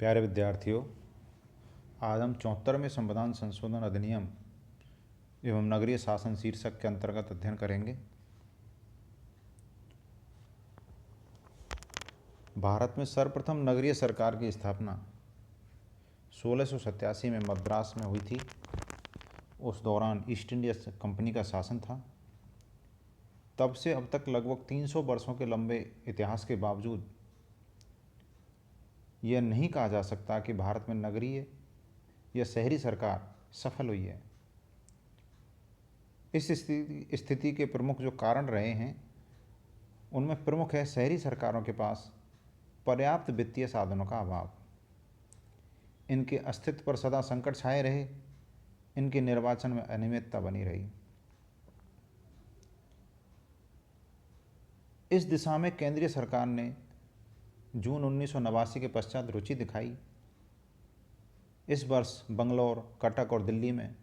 प्यारे विद्यार्थियों, आज हम 74वें संविधान संशोधन अधिनियम एवं नगरीय शासन शीर्षक के अंतर्गत अध्ययन करेंगे। भारत में सर्वप्रथम नगरीय सरकार की स्थापना 1687 में मद्रास में हुई थी। उस दौरान ईस्ट इंडिया कंपनी का शासन था। तब से अब तक लगभग 300 वर्षों के लंबे इतिहास के बावजूद यह नहीं कहा जा सकता कि भारत में नगरीय या शहरी सरकार सफल हुई है। इस स्थिति के प्रमुख जो कारण रहे हैं उनमें प्रमुख है शहरी सरकारों के पास पर्याप्त वित्तीय साधनों का अभाव, इनके अस्तित्व पर सदा संकट छाए रहे, इनके निर्वाचन में अनियमितता बनी रही। इस दिशा में केंद्रीय सरकार ने जून 1989 के पश्चात रुचि दिखाई। इस वर्ष बंगलौर, कटक और दिल्ली में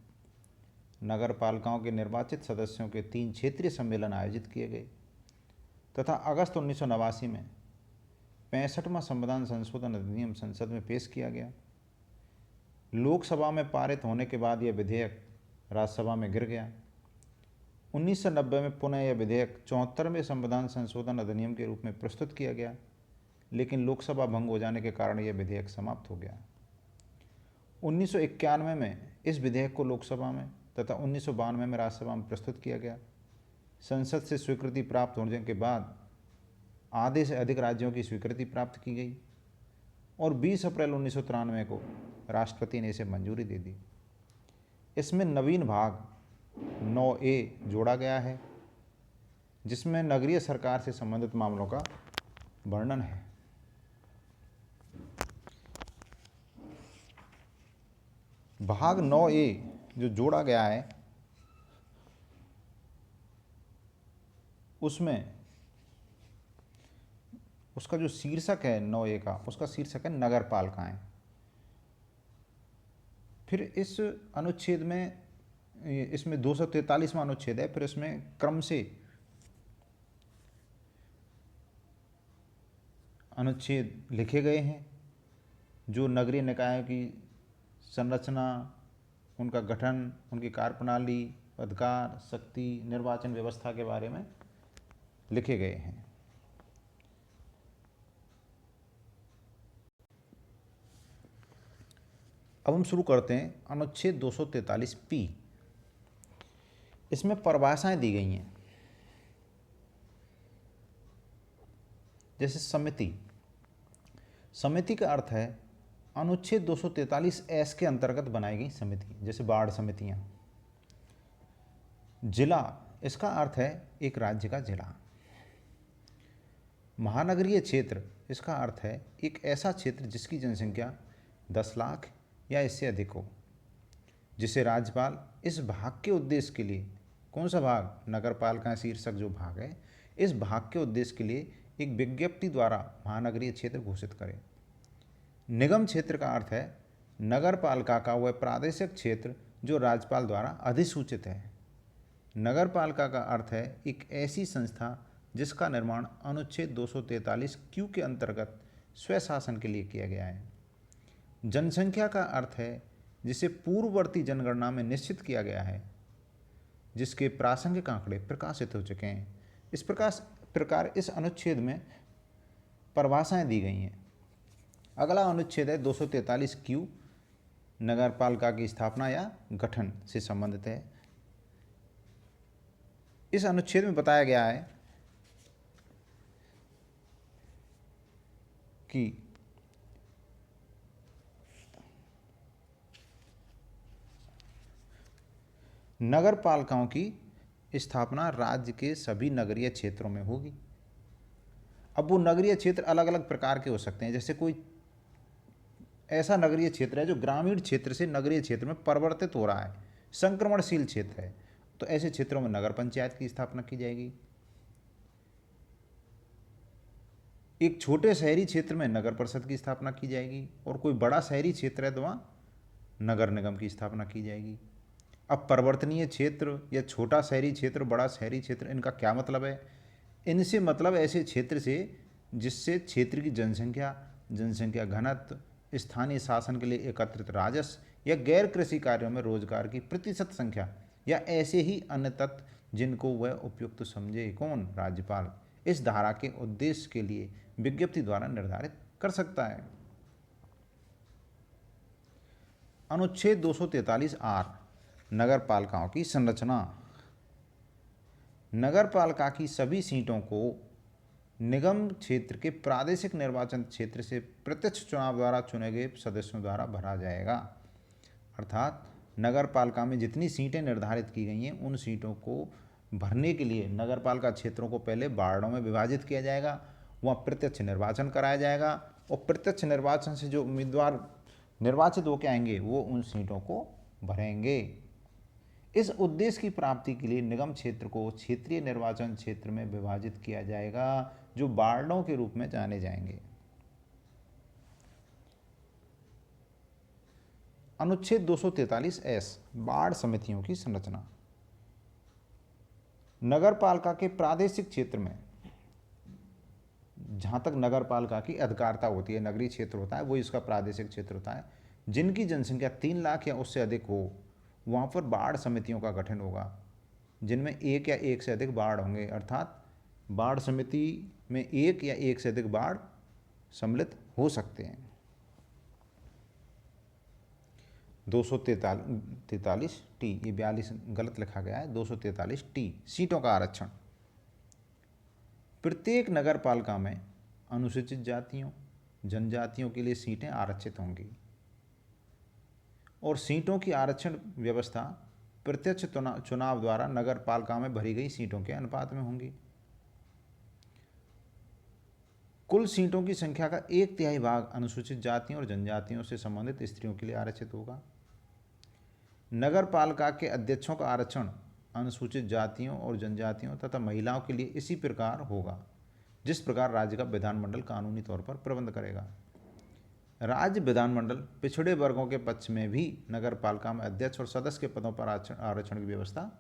नगर पालिकाओं के निर्वाचित सदस्यों के 3 क्षेत्रीय सम्मेलन आयोजित किए गए तथा अगस्त 1989 में 65वां संविधान संशोधन अधिनियम संसद में पेश किया गया। लोकसभा में पारित होने के बाद यह विधेयक राज्यसभा में गिर गया। 1990 में पुनः यह विधेयक 74वें संविधान संशोधन अधिनियम के रूप में प्रस्तुत किया गया, लेकिन लोकसभा भंग हो जाने के कारण यह विधेयक समाप्त हो गया। 1991 में इस विधेयक को लोकसभा में तथा 1992 में राज्यसभा में प्रस्तुत किया गया। संसद से स्वीकृति प्राप्त होने के बाद आधे से अधिक राज्यों की स्वीकृति प्राप्त की गई और 20 अप्रैल 1993 को राष्ट्रपति ने इसे मंजूरी दे दी। इसमें नवीन भाग 9A जोड़ा गया है, जिसमें नगरीय सरकार से संबंधित मामलों का वर्णन है। भाग 9A जो जोड़ा गया है उसमें उसका जो शीर्षक है 9A का, उसका शीर्षक है नगर पालिकाएं। फिर इस अनुच्छेद में, इसमें 243वां अनुच्छेद है, फिर इसमें क्रम से अनुच्छेद लिखे गए हैं जो नगरीय निकायों की संरचना, उनका गठन, उनकी कार्यप्रणाली, अधिकार, शक्ति, निर्वाचन व्यवस्था के बारे में लिखे गए हैं। अब हम शुरू करते हैं अनुच्छेद 243P। इसमें परिभाषाएं दी गई हैं, जैसे समिति। समिति का अर्थ है अनुच्छेद 243S के अंतर्गत बनाई गई समिति, जैसे वार्ड समितियां। जिला, इसका अर्थ है एक राज्य का जिला। महानगरीय क्षेत्र, इसका अर्थ है एक ऐसा क्षेत्र जिसकी जनसंख्या 10 लाख या इससे अधिक हो, जिसे राज्यपाल इस भाग के उद्देश्य के लिए, कौन सा भाग, नगर पालिका शीर्षक जो भाग है, इस भाग के उद्देश्य के लिए एक विज्ञप्ति द्वारा महानगरीय क्षेत्र घोषित करे। निगम क्षेत्र का अर्थ है नगर पालिका का वह प्रादेशिक क्षेत्र जो राज्यपाल द्वारा अधिसूचित है। नगर पालिका का अर्थ है एक ऐसी संस्था जिसका निर्माण अनुच्छेद 243Q के अंतर्गत स्वशासन के लिए किया गया है। जनसंख्या का अर्थ है जिसे पूर्ववर्ती जनगणना में निश्चित किया गया है, जिसके प्रासंगिक आंकड़े प्रकाशित हो चुके हैं। इस प्रकार इस अनुच्छेद में परिभाषाएं दी गई हैं। अगला अनुच्छेद है 243Q, नगर पालिका की स्थापना या गठन से संबंधित है। इस अनुच्छेद में बताया गया है कि नगर पालिकाओं की स्थापना राज्य के सभी नगरीय क्षेत्रों में होगी। अब वो नगरीय क्षेत्र अलग अलग प्रकार के हो सकते हैं। जैसे कोई ऐसा नगरीय क्षेत्र है जो ग्रामीण क्षेत्र से नगरीय क्षेत्र में परिवर्तित हो रहा है, संक्रमणशील क्षेत्र है, तो ऐसे क्षेत्रों में नगर पंचायत की स्थापना की जाएगी। एक छोटे शहरी क्षेत्र में नगर परिषद की स्थापना की जाएगी और कोई बड़ा शहरी क्षेत्र है तो वहाँ नगर निगम की स्थापना की जाएगी। अब परिवर्तनीय क्षेत्र या छोटा शहरी क्षेत्र, बड़ा शहरी क्षेत्र, इनका क्या मतलब है? इनसे मतलब ऐसे क्षेत्र से जिससे क्षेत्र की जनसंख्या घनत्व स्थानीय शासन के लिए एकत्रित राजस्व या गैर कृषि कार्यों में रोजगार की प्रतिशत संख्या या ऐसे ही अन्य तथ्य जिनको वह उपयुक्त समझे। कौन? राज्यपाल इस धारा के उद्देश्य के लिए विज्ञप्ति द्वारा निर्धारित कर सकता है। अनुच्छेद 243 आर नगर पालिकाओं की संरचना। नगर पालिका की सभी सीटों को निगम क्षेत्र के प्रादेशिक निर्वाचन क्षेत्र से प्रत्यक्ष चुनाव द्वारा चुने गए सदस्यों द्वारा भरा जाएगा। अर्थात नगर पालिका में जितनी सीटें निर्धारित की गई हैं उन सीटों को भरने के लिए नगर पालिका क्षेत्रों को पहले वार्डों में विभाजित किया जाएगा, वहाँ प्रत्यक्ष निर्वाचन कराया जाएगा और प्रत्यक्ष निर्वाचन से जो उम्मीदवार निर्वाचित होकर आएंगे वो उन सीटों को भरेंगे। इस उद्देश्य की प्राप्ति के लिए निगम क्षेत्र को क्षेत्रीय निर्वाचन क्षेत्र में विभाजित किया जाएगा जो वार्डों के रूप में जाने जाएंगे। अनुच्छेद 243 एस वार्ड समितियों की संरचना। नगर पालिका के प्रादेशिक क्षेत्र में जहाँ तक नगर पालिका की अधिकारिता होती है, नगरीय क्षेत्र होता है, वो इसका प्रादेशिक क्षेत्र होता है, जिनकी जनसंख्या 3 लाख या उससे अधिक हो वहाँ पर वार्ड समितियों का गठन होगा, जिनमें एक या एक से अधिक वार्ड होंगे। अर्थात वार्ड समिति में एक या एक से अधिक वार्ड सम्मिलित हो सकते हैं। 243 टी, ये 42 गलत लिखा गया है, 243 टी सीटों का आरक्षण। प्रत्येक नगर पालिका में अनुसूचित जातियों जनजातियों के लिए सीटें आरक्षित होंगी और सीटों की आरक्षण व्यवस्था प्रत्यक्ष चुनाव द्वारा नगर पालिका में भरी गई सीटों के अनुपात में होंगी। कुल सीटों की संख्या का 1/3 भाग अनुसूचित जातियों और जनजातियों से संबंधित स्त्रियों के लिए आरक्षित होगा। नगर पालिका के अध्यक्षों का आरक्षण अनुसूचित जातियों और जनजातियों तथा महिलाओं के लिए इसी प्रकार होगा जिस प्रकार राज्य का विधानमंडल कानूनी तौर पर प्रबंध करेगा। राज्य विधानमंडल पिछड़े वर्गों के पक्ष में भी नगर पालिका में अध्यक्ष और सदस्य के पदों पर आरक्षण की व्यवस्था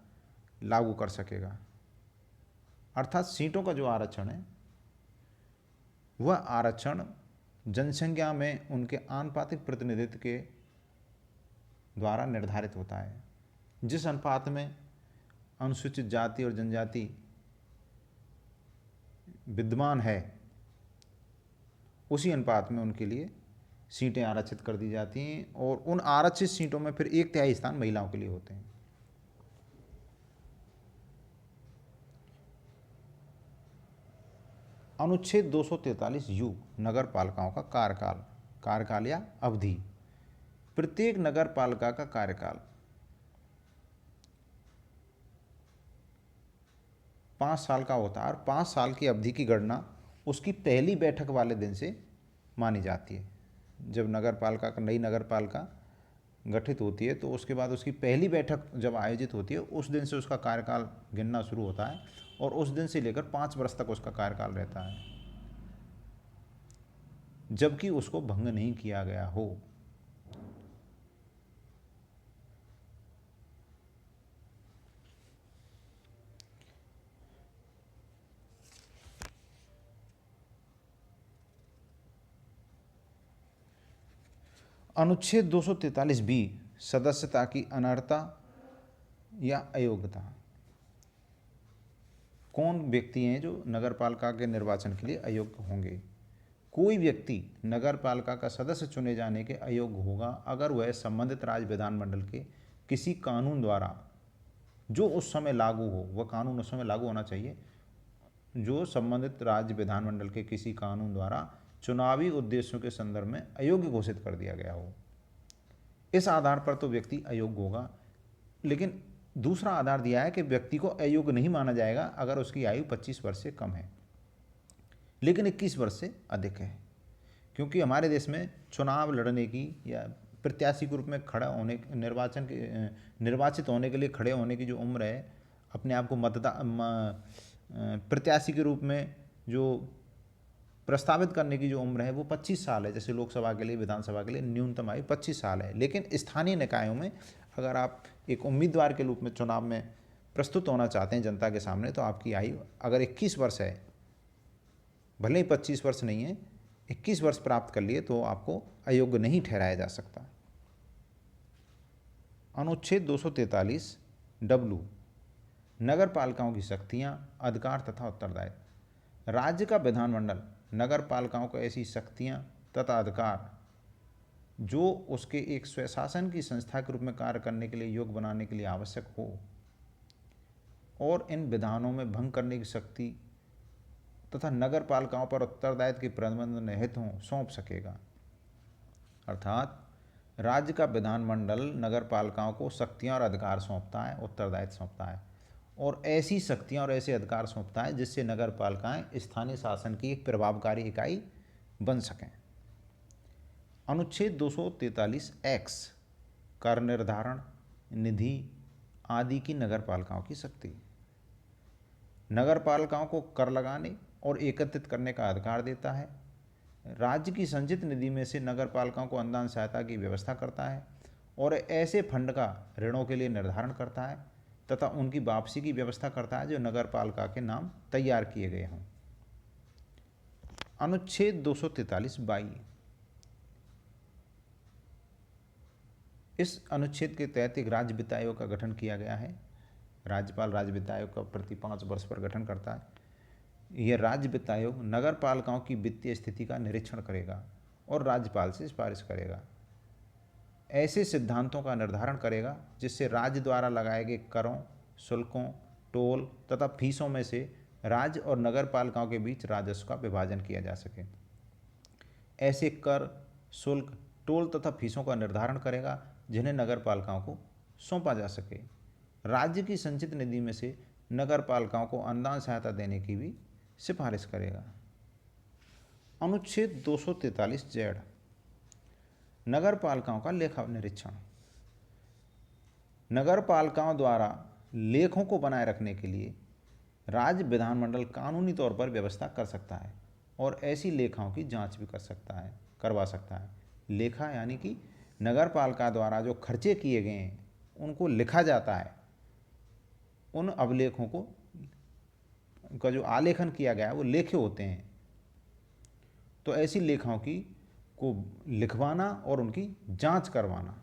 लागू कर सकेगा। अर्थात सीटों का जो आरक्षण है वह आरक्षण जनसंख्या में उनके आनुपातिक प्रतिनिधित्व के द्वारा निर्धारित होता है। जिस अनुपात में अनुसूचित जाति और जनजाति विद्यमान है उसी अनुपात में उनके लिए सीटें आरक्षित कर दी जाती हैं और उन आरक्षित सीटों में फिर 1/3 स्थान महिलाओं के लिए होते हैं। अनुच्छेद 243 यू नगर पालिकाओं का कार्यकाल या अवधि। प्रत्येक नगर पालिका का कार्यकाल 5 साल का होता है और 5 साल की अवधि की गणना उसकी पहली बैठक वाले दिन से मानी जाती है। जब नई नगर पालिका गठित होती है तो उसके बाद उसकी पहली बैठक जब आयोजित होती है उस दिन से उसका कार्यकाल गिनना शुरू होता है और उस दिन से लेकर 5 वर्ष तक उसका कार्यकाल रहता है, जबकि उसको भंग नहीं किया गया हो। अनुच्छेद 243 बी सदस्यता की अनर्हता या अयोग्यता। कौन व्यक्ति हैं जो नगर पालिका के निर्वाचन के लिए अयोग्य होंगे? कोई व्यक्ति नगर पालिका का सदस्य चुने जाने के अयोग्य होगा अगर वह संबंधित राज्य विधानमंडल के किसी कानून द्वारा जो उस समय लागू हो, वह कानून उस समय लागू होना चाहिए जो संबंधित राज्य विधानमंडल के किसी कानून द्वारा चुनावी उद्देश्यों के संदर्भ में अयोग्य घोषित कर दिया गया हो। इस आधार पर तो व्यक्ति अयोग्य होगा, लेकिन दूसरा आधार दिया है कि व्यक्ति को अयोग्य नहीं माना जाएगा अगर उसकी आयु 25 वर्ष से कम है लेकिन 21 वर्ष से अधिक है, क्योंकि हमारे देश में चुनाव लड़ने की या प्रत्याशी के रूप में खड़ा होने निर्वाचित होने के लिए खड़े होने की जो उम्र है, अपने आप को प्रत्याशी के रूप में जो प्रस्तावित करने की जो उम्र है वो 25 साल है। जैसे लोकसभा के लिए, विधानसभा के लिए न्यूनतम आयु 25 साल है, लेकिन स्थानीय निकायों में अगर आप एक उम्मीदवार के रूप में चुनाव में प्रस्तुत होना चाहते हैं जनता के सामने तो आपकी आयु अगर 21 वर्ष है, भले ही 25 वर्ष नहीं है, 21 वर्ष प्राप्त कर लिए तो आपको अयोग्य नहीं ठहराया जा सकता। अनुच्छेद 243 डब्लू, नगर पालिकाओं की शक्तियां, अधिकार तथा उत्तरदायित्व। राज्य का विधानमंडल नगर पालिकाओं को ऐसी शक्तियां तथा अधिकार जो उसके एक स्वशासन की संस्था के रूप में कार्य करने के लिए योग्य बनाने के लिए आवश्यक हो और इन विधानों में भंग करने की शक्ति तथा नगर पालिकाओं पर उत्तरदायित्व के प्रबंध निहित हों सौंप सकेगा। अर्थात राज्य का विधानमंडल नगर पालिकाओं को शक्तियां और अधिकार सौंपता है, उत्तरदायित्व सौंपता है और ऐसी शक्तियां और ऐसे अधिकार सौंपता है जिससे नगर पालिकाएं स्थानीय शासन की एक प्रभावकारी इकाई बन सकें। अनुच्छेद 243 एक्स, कर निर्धारण, निधि आदि की नगर पालिकाओं की शक्ति। नगर पालिकाओं को कर लगाने और एकत्रित करने का अधिकार देता है। राज्य की संचित निधि में से नगर पालिकाओं को अनुदान सहायता की व्यवस्था करता है और ऐसे फंड का ऋणों के लिए निर्धारण करता है तथा उनकी वापसी की व्यवस्था करता है जो नगर पालिका के नाम तैयार किए गए हों। अनुच्छेद 243 बाई, इस अनुच्छेद के तहत एक राज्य वित्त आयोग का गठन किया गया है। राज्यपाल राज्य वित्त आयोग का प्रति 5 वर्ष पर गठन करता है। यह राज्य वित्त आयोग नगर पालिकाओं की वित्तीय स्थिति का निरीक्षण करेगा और राज्यपाल से सिफारिश करेगा। ऐसे सिद्धांतों का निर्धारण करेगा जिससे राज्य द्वारा लगाए गए करों, शुल्कों, टोल तथा फीसों में से राज्य और नगर पालिकाओं के बीच राजस्व का विभाजन किया जा सके। ऐसे कर, शुल्क, टोल तथा फीसों का निर्धारण करेगा जिन्हें नगर पालिकाओं को सौंपा जा सके। राज्य की संचित निधि में से नगर पालिकाओं को अनुदान सहायता देने की भी सिफारिश करेगा। अनुच्छेद 243 जेड, नगर पालिकाओं का लेखा निरीक्षण। नगर पालिकाओं द्वारा लेखों को बनाए रखने के लिए राज्य विधानमंडल कानूनी तौर पर व्यवस्था कर सकता है और ऐसी लेखाओं की जांच भी करवा सकता है। लेखा यानी कि नगर पालिका द्वारा जो खर्चे किए गए हैं उनको लिखा जाता है, उन अभिलेखों को का जो आलेखन किया गया है वो लेखे होते हैं। तो ऐसी लेखाओं को लिखवाना और उनकी जांच करवाना।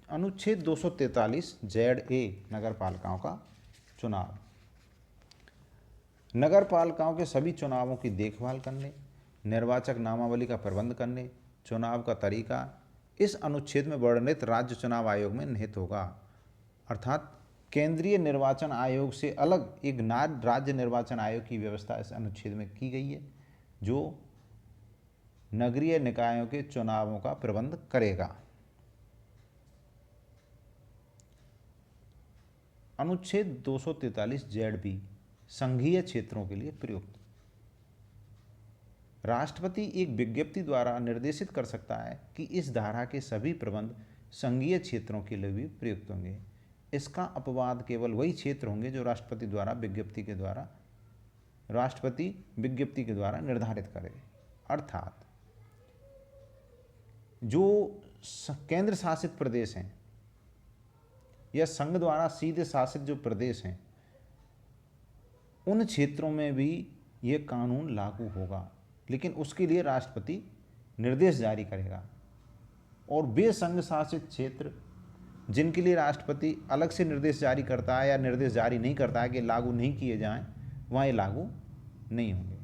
अनुच्छेद 243 जेड ए, नगर पालिकाओं का चुनाव। नगर पालिकाओं के सभी चुनावों की देखभाल करने, निर्वाचक नामावली का प्रबंध करने, चुनाव का तरीका इस अनुच्छेद में वर्णित राज्य चुनाव आयोग में निहित होगा। अर्थात केंद्रीय निर्वाचन आयोग से अलग एक राज्य निर्वाचन आयोग की व्यवस्था इस अनुच्छेद में की गई है जो नगरीय निकायों के चुनावों का प्रबंध करेगा। अनुच्छेद 243 जेड बी, संघीय क्षेत्रों के लिए प्रयुक्त। राष्ट्रपति एक विज्ञप्ति द्वारा निर्देशित कर सकता है कि इस धारा के सभी प्रबंध संघीय क्षेत्रों के लिए भी प्रयुक्त होंगे। इसका अपवाद केवल वही क्षेत्र होंगे जो राष्ट्रपति विज्ञप्ति के द्वारा निर्धारित करे। अर्थात जो केंद्र शासित प्रदेश हैं या संघ द्वारा सीधे शासित जो प्रदेश हैं उन क्षेत्रों में भी ये कानून लागू होगा, लेकिन उसके लिए राष्ट्रपति निर्देश जारी करेगा। और वे संघ शासित क्षेत्र जिनके लिए राष्ट्रपति अलग से निर्देश जारी करता है या निर्देश जारी नहीं करता है कि लागू नहीं किए जाएं, वहाँ ये लागू नहीं होंगे।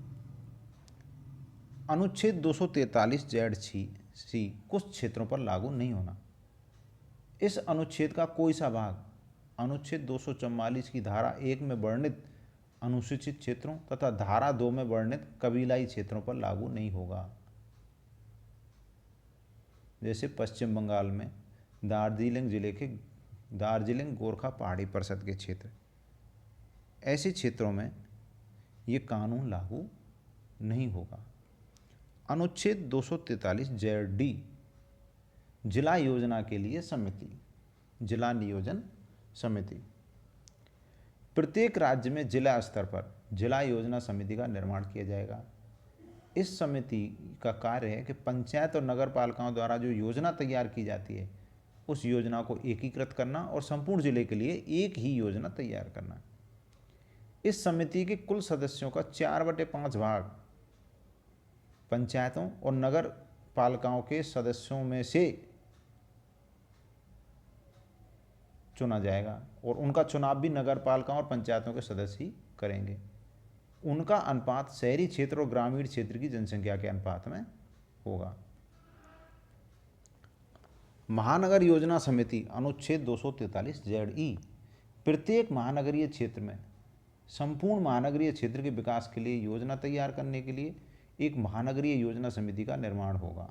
अनुच्छेद 243 जेड सी, कुछ क्षेत्रों पर लागू नहीं होना। इस अनुच्छेद का कोई सा भाग अनुच्छेद 244 की धारा 1 में वर्णित अनुसूचित क्षेत्रों तथा धारा 2 में वर्णित कबीलाई क्षेत्रों पर लागू नहीं होगा। जैसे पश्चिम बंगाल में दार्जिलिंग जिले के दार्जिलिंग गोरखा पहाड़ी परिषद के क्षेत्र, ऐसे क्षेत्रों में ये कानून लागू नहीं होगा। अनुच्छेद 243 जेड डी, जिला योजना के लिए समिति, जिला नियोजन समिति। प्रत्येक राज्य में जिला स्तर पर जिला योजना समिति का निर्माण किया जाएगा। इस समिति का कार्य है कि पंचायत और नगर पालिकाओं द्वारा जो योजना तैयार की जाती है उस योजना को एकीकृत करना और संपूर्ण जिले के लिए एक ही योजना तैयार करना। इस समिति के कुल सदस्यों का 4/5 भाग पंचायतों और नगर पालिकाओं के सदस्यों में से चुना जाएगा और उनका चुनाव भी नगर पालिकाओं और पंचायतों के सदस्य ही करेंगे। उनका अनुपात शहरी क्षेत्र और ग्रामीण क्षेत्र की जनसंख्या के अनुपात में होगा। महानगर योजना समिति अनुच्छेद 243 ZE प्रत्येक महानगरीय क्षेत्र में संपूर्ण महानगरीय क्षेत्र के विकास के लिए योजना तैयार करने के लिए एक महानगरीय योजना समिति का निर्माण होगा।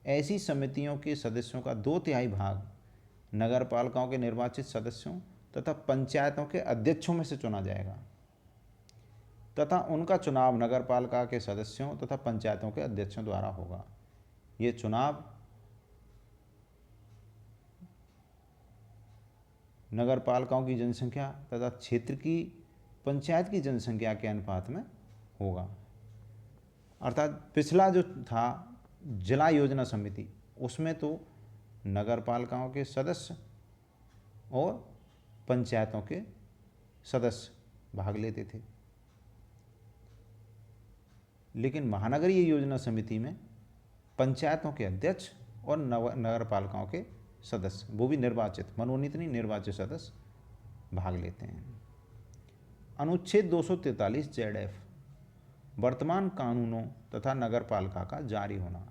ऐसी समितियों के सदस्यों का 2/3 भाग नगर पालिकाओं के निर्वाचित सदस्यों तथा पंचायतों के अध्यक्षों में से चुना जाएगा तथा उनका चुनाव नगर पालिका के सदस्यों तथा पंचायतों के अध्यक्षों द्वारा होगा। ये चुनाव नगर पालिकाओं की जनसंख्या तथा क्षेत्र की पंचायत की जनसंख्या के अनुपात में होगा। अर्थात पिछला जो था जिला योजना समिति, उसमें तो नगर पालिकाओं के सदस्य और पंचायतों के सदस्य भाग लेते थे, लेकिन महानगरीय योजना समिति में पंचायतों के अध्यक्ष और नगर पालिकाओं के सदस्य, वो भी निर्वाचित, मनोनीत नहीं, निर्वाचित सदस्य भाग लेते हैं। अनुच्छेद 243 ZF वर्तमान कानूनों तथा नगर पालिका का जारी होना।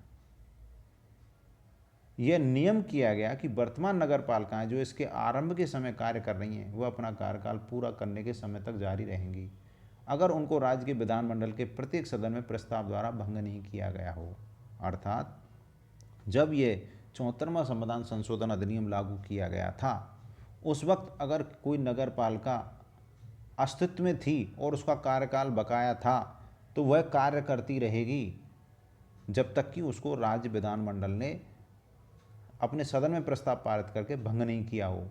यह नियम किया गया कि वर्तमान नगर पालिकाएं जो इसके आरंभ के समय कार्य कर रही हैं, वह अपना कार्यकाल पूरा करने के समय तक जारी रहेंगी, अगर उनको राज्य के विधानमंडल के प्रत्येक सदन में प्रस्ताव द्वारा भंग नहीं किया गया हो। अर्थात जब ये 74वां संविधान संशोधन अधिनियम लागू किया गया था, उस वक्त अगर कोई नगर पालिका अस्तित्व में थी और उसका कार्यकाल बकाया था, तो वह कार्य करती रहेगी जब तक कि उसको राज्य विधानमंडल ने अपने सदन में प्रस्ताव पारित करके भंग नहीं किया हो।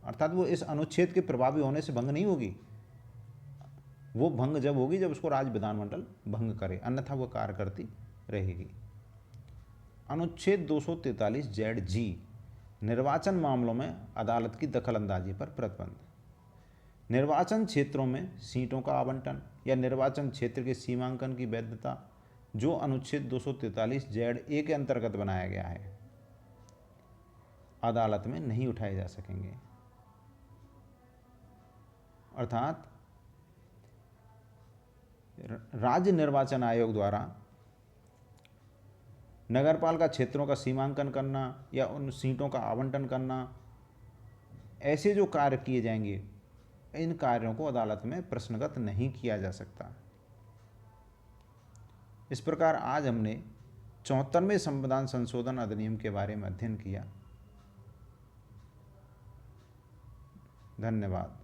अर्थात वो इस अनुच्छेद के प्रभावी होने से भंग नहीं होगी, वो भंग जब होगी जब उसको राज्य विधानमंडल भंग करे, अन्यथा वो कार्य करती रहेगी। अनुच्छेद 243 ZG निर्वाचन मामलों में अदालत की दखलंदाजी पर प्रतिबंध। निर्वाचन क्षेत्रों में सीटों का आवंटन या निर्वाचन क्षेत्र के सीमांकन की वैधता जो अनुच्छेद 243 ZA के अंतर्गत बनाया गया है, अदालत में नहीं उठाए जा सकेंगे। अर्थात राज्य निर्वाचन आयोग द्वारा नगरपालिका क्षेत्रों का सीमांकन करना या उन सीटों का आवंटन करना, ऐसे जो कार्य किए जाएंगे, इन कार्यों को अदालत में प्रश्नगत नहीं किया जा सकता। इस प्रकार आज हमने 74वें संविधान संशोधन अधिनियम के बारे में अध्ययन किया। धन्यवाद।